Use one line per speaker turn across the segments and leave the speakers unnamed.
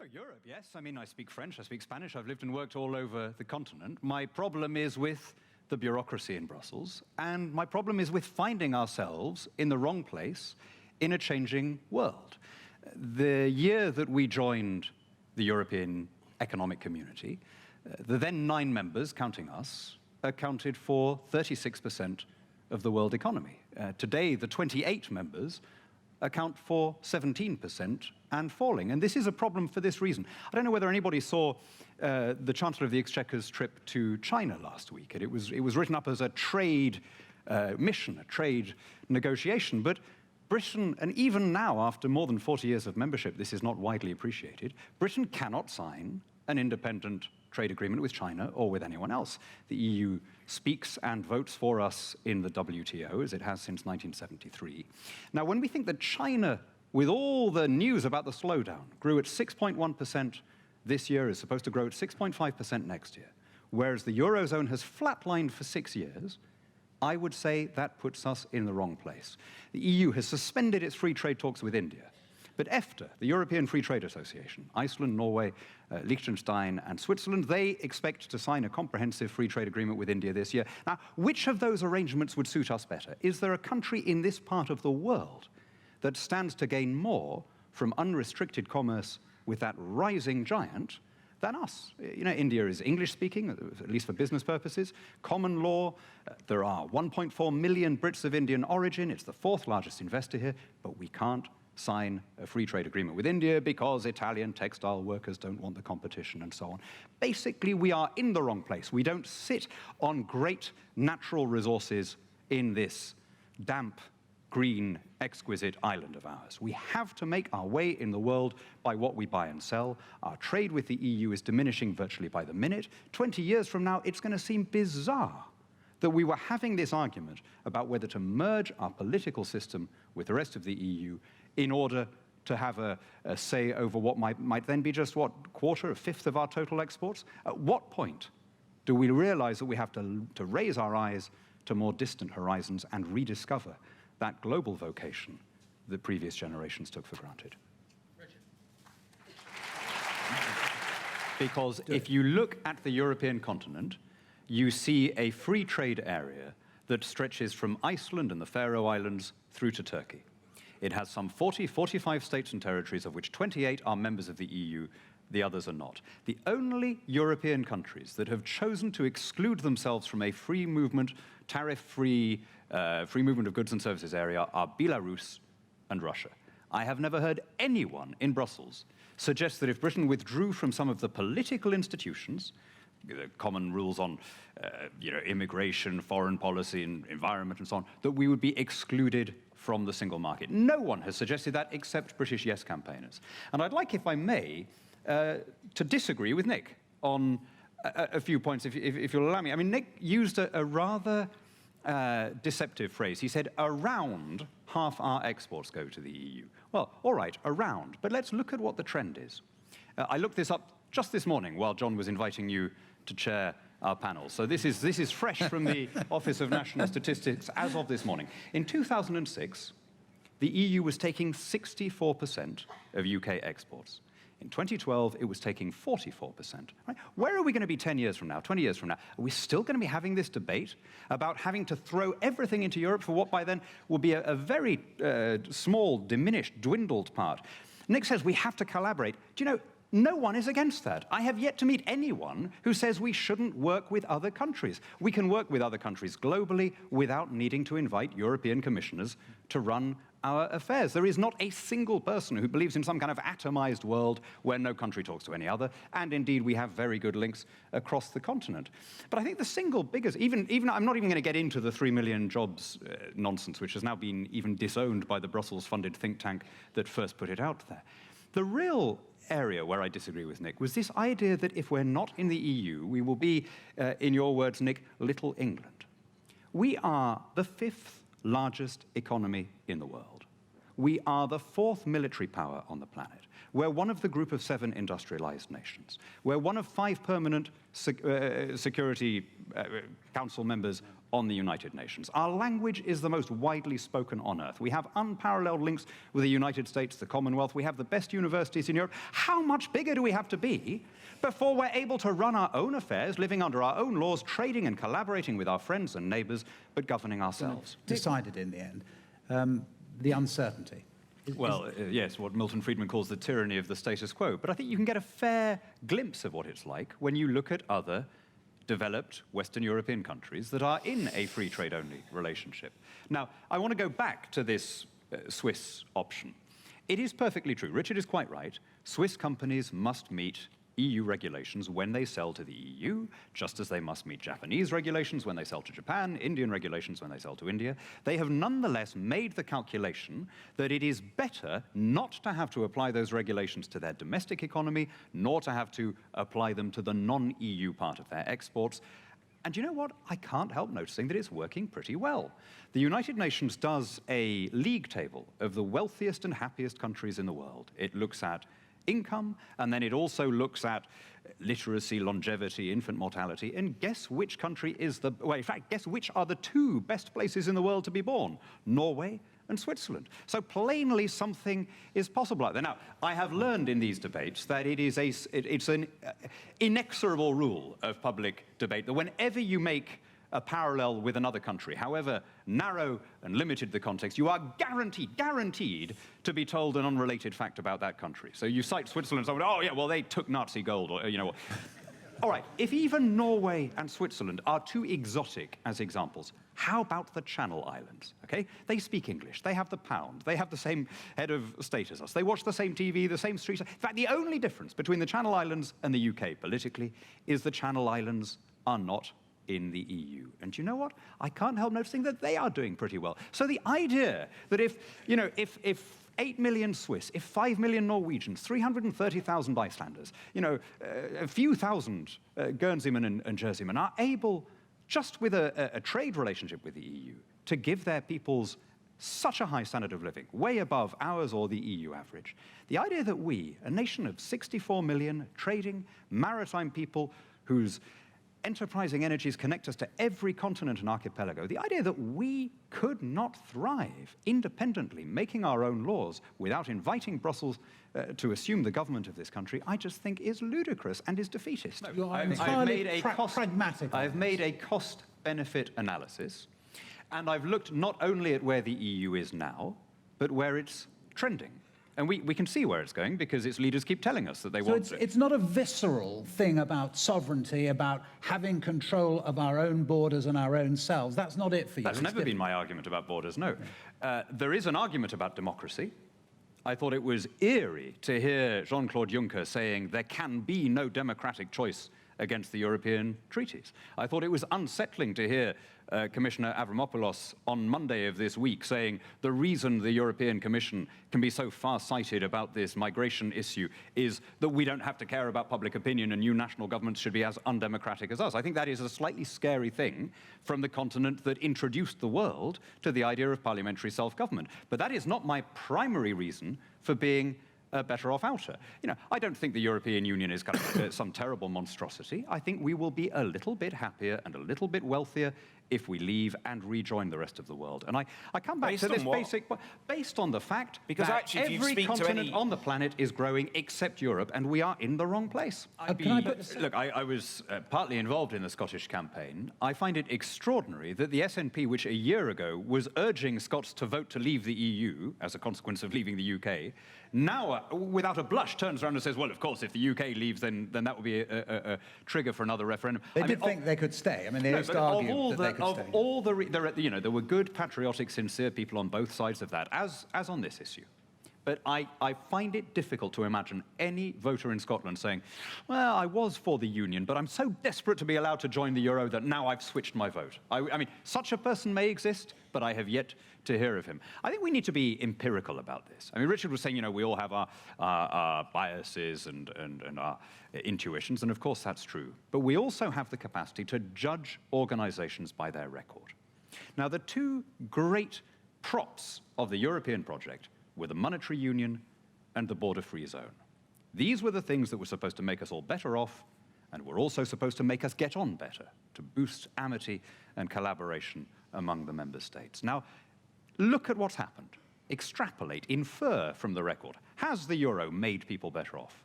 Oh, Europe, yes. I mean, I speak French, I speak Spanish, I've lived and worked all over the continent. My problem is with the bureaucracy in Brussels, and my problem is with finding ourselves in the wrong place in a changing world. The year that we joined the European Economic Community, the then 9 members, counting us, accounted for 36% of the world economy. Today, the 28 members account for 17% and falling. And this is a problem for this reason. I don't know whether anybody saw the Chancellor of the Exchequer's trip to China last week. And it was written up as a trade mission, a trade negotiation. But Britain, and even now, after more than 40 years of membership, this is not widely appreciated, Britain cannot sign an independent trade agreement with China or with anyone else. The EU speaks and votes for us in the WTO, as it has since 1973. Now, when we think that China, with all the news about the slowdown, grew at 6.1% this year, is supposed to grow at 6.5% next year, whereas the Eurozone has flatlined for 6 years, I would say that puts us in the wrong place. The EU has suspended its free trade talks with India. But EFTA, the European Free Trade Association, Iceland, Norway, Liechtenstein, and Switzerland, they expect to sign a comprehensive free trade agreement with India this year. Now, which of those arrangements would suit us better? Is there a country in this part of the world that stands to gain more from unrestricted commerce with that rising giant than us? You know, India is English-speaking, at least for business purposes, common law. There are 1.4 million Brits of Indian origin. It's the 4th largest investor here, but we can't sign a free trade agreement with India because Italian textile workers don't want the competition and so on. Basically, we are in the wrong place. We don't sit on great natural resources in this damp, green, exquisite island of ours. We have to make our way in the world by what we buy and sell. Our trade with the EU is diminishing virtually by the minute. 20 years from now, it's going to seem bizarre that we were having this argument about whether to merge our political system with the rest of the EU in order to have a say over what might then be just, what, quarter, a fifth of our total exports? At what point do we realize that we have to raise our eyes to more distant horizons and rediscover that global vocation that previous generations took for granted?
Richard.
Because if you look at the European continent, you see a free trade area that stretches from Iceland and the Faroe Islands through to Turkey. It has some 45 states and territories, of which 28 are members of the EU, the others are not. The only European countries that have chosen to exclude themselves from a free movement, tariff-free, free movement of goods and services area are Belarus and Russia. I have never heard anyone in Brussels suggest that if Britain withdrew from some of the political institutions, the common rules on immigration, foreign policy, and environment, and so on, that we would be excluded from the single market. No one has suggested that except British yes campaigners. And I'd like, if I may, to disagree with Nick on a few points, if you'll allow me. I mean, Nick used a rather deceptive phrase. He said, around half our exports go to the EU. Well, all right, around, but let's look at what the trend is. I looked this up just this morning while John was inviting you to chair our panel. So this is fresh from the Office of National Statistics as of this morning. In 2006, the EU was taking 64% of UK exports. In 2012, it was taking 44%. Right? Where are we going to be 10 years from now, 20 years from now? Are we still going to be having this debate about having to throw everything into Europe for what by then will be a very small, diminished, dwindled part? Nick says we have to collaborate. Do you know, no one is against that. I have yet to meet anyone who says we shouldn't work with other countries. We can work with other countries globally without needing to invite European commissioners to run our affairs. There is not a single person who believes in some kind of atomized world where no country talks to any other, and indeed we have very good links across the continent. But I think the single biggest, even I'm not even going to get into the 3 million jobs nonsense, which has now been even disowned by the Brussels-funded think tank that first put it out there. The real area where I disagree with Nick was this idea that if we're not in the EU, we will be, in your words, Nick, Little England. We are the 5th largest economy in the world. We are the 4th military power on the planet. We're one of the group of 7 industrialized nations. We're one of 5 permanent Security Council members on the United Nations. Our language is the most widely spoken on Earth. We have unparalleled links with the United States, the Commonwealth. We have the best universities in Europe. How much bigger do we have to be before we're able to run our own affairs, living under our own laws, trading and collaborating with our friends and neighbors, but governing ourselves?
Decided in the end. The uncertainty.
Yes, what Milton Friedman calls the tyranny of the status quo. But I think you can get a fair glimpse of what it's like when you look at other developed Western European countries that are in a free trade only relationship. Now, I want to go back to this Swiss option. It is perfectly true. Richard is quite right. Swiss companies must meet EU regulations when they sell to the EU, just as they must meet Japanese regulations when they sell to Japan, Indian regulations when they sell to India. They have nonetheless made the calculation that it is better not to have to apply those regulations to their domestic economy, nor to have to apply them to the non-EU part of their exports. And you know what? I can't help noticing that it's working pretty well. The United Nations does a league table of the wealthiest and happiest countries in the world. It looks at income, and then it also looks at literacy, longevity, infant mortality, and guess which country is the, well, in fact, guess which are the two best places in the world to be born? Norway and Switzerland. So plainly something is possible out there. Now, I have learned in these debates that it's an inexorable rule of public debate that whenever you make a parallel with another country, however narrow and limited the context, you are guaranteed to be told an unrelated fact about that country. So you cite Switzerland, someone, oh yeah, well they took Nazi gold, or you know what. All right, if even Norway and Switzerland are too exotic as examples, how about the Channel Islands, okay? They speak English, they have the pound, they have the same head of state as us, they watch the same TV, the same streets. In fact, the only difference between the Channel Islands and the UK politically is the Channel Islands are not in the EU. And you know what? I can't help noticing that they are doing pretty well. So the idea that if 8 million Swiss, if 5 million Norwegians, 330,000 Icelanders, a few thousand Guernseymen and Jerseymen are able, just with a trade relationship with the EU, to give their peoples such a high standard of living, way above ours or the EU average. The idea that we, a nation of 64 million trading, maritime people whose enterprising energies connect us to every continent and archipelago, the idea that we could not thrive independently, making our own laws without inviting Brussels to assume the government of this country, I just think is ludicrous and is defeatist.
No,
I've made a
pragmatic
cost-benefit analysis, and I've looked not only at where the EU is now, but where it's trending. And we can see where it's going because its leaders keep telling us that they want to.
So it's not a visceral thing about sovereignty, about having control of our own borders and our own selves. That's not it for you.
That's never been my argument about borders, no. There is an argument about democracy. I thought it was eerie to hear Jean-Claude Juncker saying there can be no democratic choice against the European treaties. I thought it was unsettling to hear Commissioner Avramopoulos on Monday of this week saying the reason the European Commission can be so far-sighted about this migration issue is that we don't have to care about public opinion and new national governments should be as undemocratic as us. I think that is a slightly scary thing from the continent that introduced the world to the idea of parliamentary self-government. But that is not my primary reason for being better off outer. I don't think the European Union is kind of some terrible monstrosity. I think we will be a little bit happier and a little bit wealthier if we leave and rejoin the rest of the world. And I come back to this based on the fact that actually, every continent on the planet is growing except Europe, and we are in the wrong place. Look, I was partly involved in the Scottish campaign. I find it extraordinary that the SNP, which a year ago was urging Scots to vote to leave the EU as a consequence of leaving the UK, now, without a blush, turns around and says, well, of course, if the UK leaves, then that will be a trigger for another referendum.
They did think they could stay. I mean, they used to argue that they could stay.
There were good, patriotic, sincere people on both sides of that, as on this issue. But I find it difficult to imagine any voter in Scotland saying, well, I was for the Union, but I'm so desperate to be allowed to join the Euro that now I've switched my vote. I mean, such a person may exist, but I have yet to hear of him. I think we need to be empirical about this. I mean, Richard was saying, we all have our biases and our intuitions, and of course that's true. But we also have the capacity to judge organizations by their record. Now, the two great props of the European project were the monetary union and the border-free zone. These were the things that were supposed to make us all better off and were also supposed to make us get on better, to boost amity and collaboration among the member states. Now, look at what's happened. Extrapolate, infer from the record. Has the euro made people better off?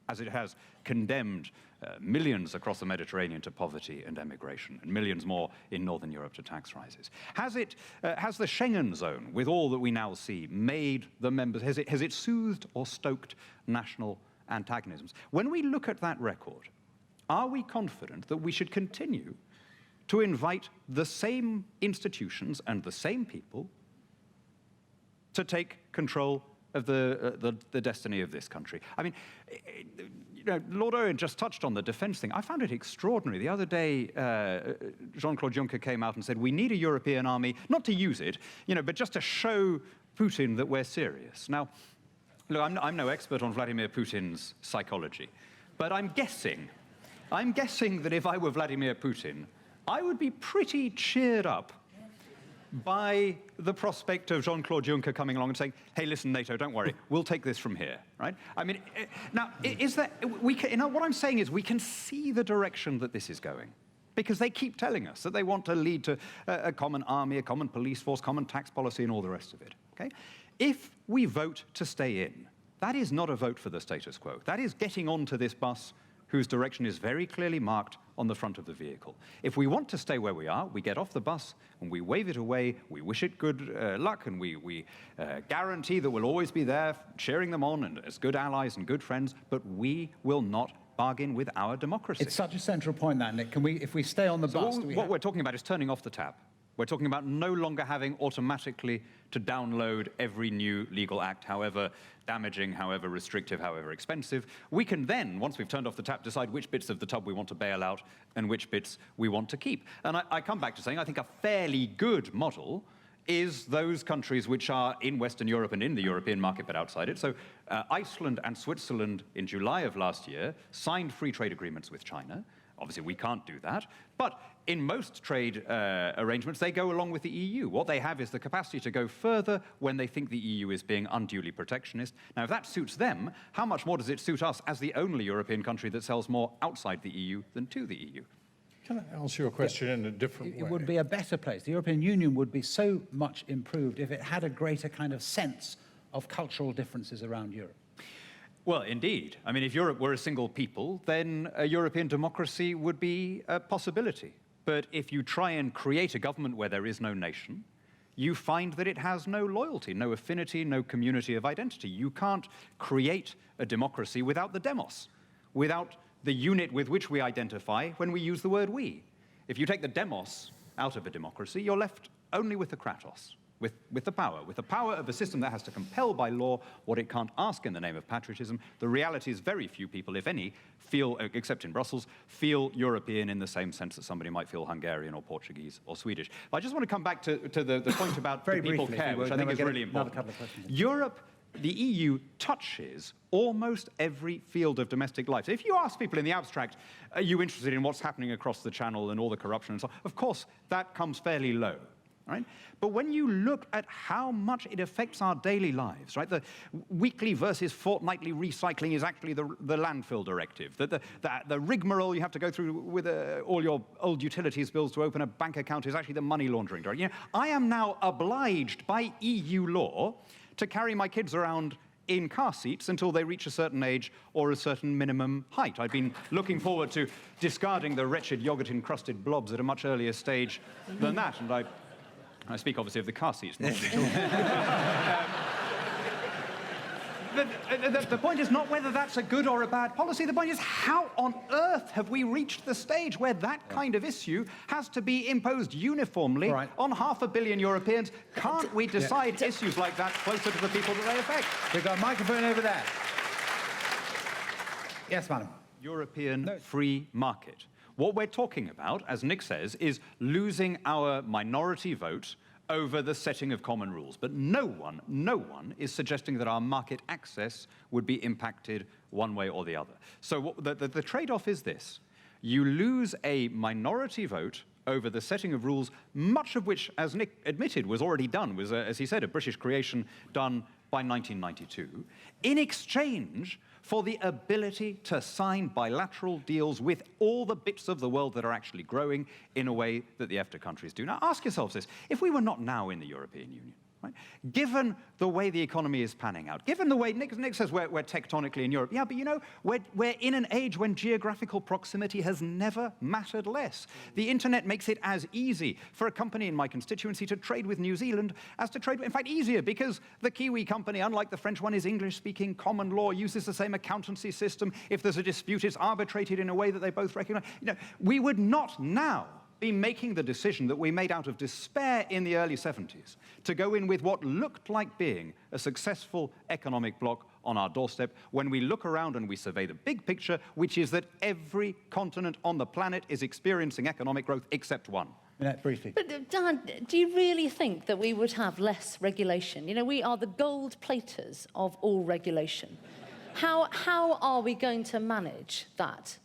As it has condemned millions across the Mediterranean to poverty and emigration, and millions more in Northern Europe to tax rises? Has the Schengen zone, with all that we now see, made the members, has it soothed or stoked national antagonisms? When we look at that record, are we confident that we should continue to invite the same institutions and the same people to take control of the destiny of this country? I mean, you know, Lord Owen just touched on the defense thing. I found it extraordinary. The other day, Jean-Claude Juncker came out and said, we need a European army, not to use it, you know, but just to show Putin that we're serious. Now, look, I'm no expert on Vladimir Putin's psychology, but I'm guessing that if I were Vladimir Putin, I would be pretty cheered up by the prospect of Jean-Claude Juncker coming along and saying, hey, listen, NATO, don't worry, we'll take this from here, right? I mean, now, is that, you know, what I'm saying is we can see the direction that this is going, because they keep telling us that they want to lead to a common army, a common police force, common tax policy, and all the rest of it, okay? If we vote to stay in, that is not a vote for the status quo. That is getting onto this bus whose direction is very clearly marked on the front of the vehicle. If we want to stay where we are, we get off the bus and we wave it away, we wish it good luck, and we guarantee that we'll always be there cheering them on and as good allies and good friends, but we will not bargain with our democracy.
It's such a central point, that, Nick. Can we, if we stay on the bus...
What we're talking about is turning off the tap. We're talking about no longer having automatically to download every new legal act, however damaging, however restrictive, however expensive. We can then, once we've turned off the tap, decide which bits of the tub we want to bail out and which bits we want to keep. And I come back to saying I think a fairly good model is those countries which are in Western Europe and in the European market but outside it. So Iceland and Switzerland in July of last year signed free trade agreements with China. Obviously, we can't do that. But in most trade arrangements, they go along with the EU. What they have is the capacity to go further when they think the EU is being unduly protectionist. Now, if that suits them, how much more does it suit us as the only European country that sells more outside the EU than to the EU?
Can I ask you a question in a different way?
It would be a better place. The European Union would be so much improved if it had a greater kind of sense of cultural differences around Europe.
Well, indeed. I mean, if Europe were a single people, then a European democracy would be a possibility. But if you try and create a government where there is no nation, you find that it has no loyalty, no affinity, no community of identity. You can't create a democracy without the demos, without the unit with which we identify when we use the word we. If you take the demos out of a democracy, you're left only with the kratos, with the power of a system that has to compel by law what it can't ask in the name of patriotism. The reality is very few people, if any, feel, except in Brussels, feel European in the same sense that somebody might feel Hungarian or Portuguese or Swedish. But I just want to come back to the point about
very
people
briefly,
care, which I think is really important. Europe, the EU, touches almost every field of domestic life. So if you ask people in the abstract, are you interested in what's happening across the Channel and all the corruption and so on, of course, that comes fairly low. Right? But when you look at how much it affects our daily lives, right? The weekly versus fortnightly recycling is actually the landfill directive. The rigmarole you have to go through with all your old utilities bills to open a bank account is actually the money laundering directive. You know, I am now obliged by EU law to carry my kids around in car seats until they reach a certain age or a certain minimum height. I've been looking forward to discarding the wretched yogurt-encrusted blobs at a much earlier stage than that, and I speak obviously of the car seats, not the children. The point is not whether that's a good or a bad policy. The point is how on earth have we reached the stage where that kind of issue has to be imposed uniformly on 500 million Europeans? Can't we decide issues like that closer to the people that they affect?
We've got a microphone over there. Yes, madam.
European free market. What we're talking about, as Nick says, is losing our minority vote over the setting of common rules. But no one is suggesting that our market access would be impacted one way or the other. So the trade-off is this. You lose a minority vote over the setting of rules, much of which, as Nick admitted, was already done, was, as he said, a British creation done by 1992, in exchange for the ability to sign bilateral deals with all the bits of the world that are actually growing in a way that the EFTA countries do. Now, ask yourselves this. If we were not now in the European Union, right, given the way the economy is panning out, given the way, Nick says we're tectonically in Europe, yeah, but you know, we're in an age when geographical proximity has never mattered less. The internet makes it as easy for a company in my constituency to trade with New Zealand as to trade, in fact, easier, because the Kiwi company, unlike the French one, is English-speaking, common law, uses the same accountancy system. If there's a dispute, it's arbitrated in a way that they both recognize. You know, we would not now be making the decision that we made out of despair in the early 70s to go in with what looked like being a successful economic bloc on our doorstep when we look around and we survey the big picture, which is that every continent on the planet is experiencing economic growth except one.
Briefly.
But Dan, do you really think that we would have less regulation? You know, we are the gold platers of all regulation. How are we going to manage that?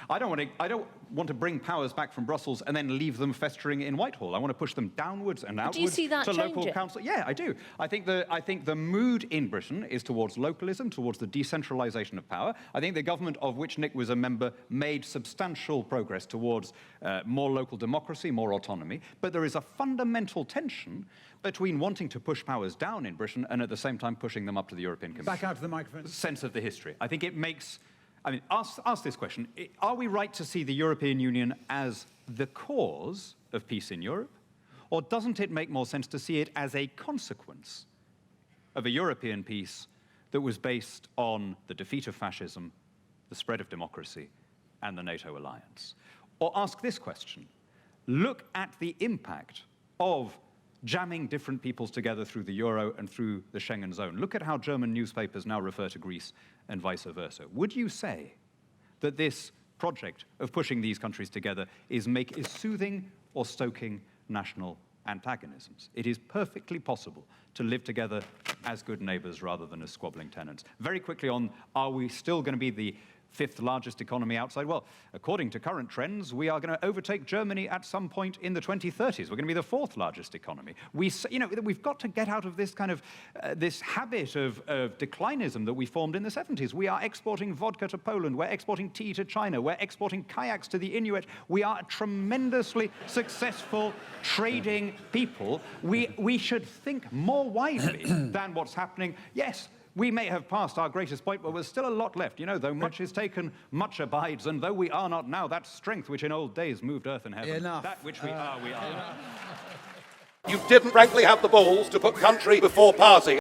I don't want to bring powers back from Brussels and then leave them festering in Whitehall. I want to push them downwards and outwards
do you see that
to
changing?
local council. Yeah, I do. I think the mood in Britain is towards localism, towards the decentralisation of power. I think the government of which Nick was a member made substantial progress towards more local democracy, more autonomy. But there is a fundamental tension between wanting to push powers down in Britain and at the same time pushing them up to the European Commission.
Back out to the microphone.
Sense of the history. I think it makes, I mean, ask this question. Are we right to see the European Union as the cause of peace in Europe? Or doesn't it make more sense to see it as a consequence of a European peace that was based on the defeat of fascism, the spread of democracy, and the NATO alliance? Or ask this question. Look at the impact of jamming different peoples together through the euro and through the Schengen zone. Look at how German newspapers now refer to Greece and vice versa. Would you say that this project of pushing these countries together is soothing or stoking national antagonisms? It is perfectly possible to live together as good neighbors rather than as squabbling tenants. Very quickly on, are we still going to be the fifth largest economy outside? Well, according to current trends, we are going to overtake Germany at some point in the 2030s. We're going to be the fourth largest economy. We've got to get out of this kind of this habit of declinism that we formed in the 70s. We are exporting vodka to Poland. We're exporting tea to China. We're exporting kayaks to the Inuit. We are a tremendously successful trading people. We should think more widely than what's happening. Yes, we may have passed our greatest point, but there's still a lot left. You know, though much is taken, much abides, and though we are not now, that strength which in old days moved earth and heaven,
Enough.
that which we are, we are.
You didn't frankly have the balls to put country before party.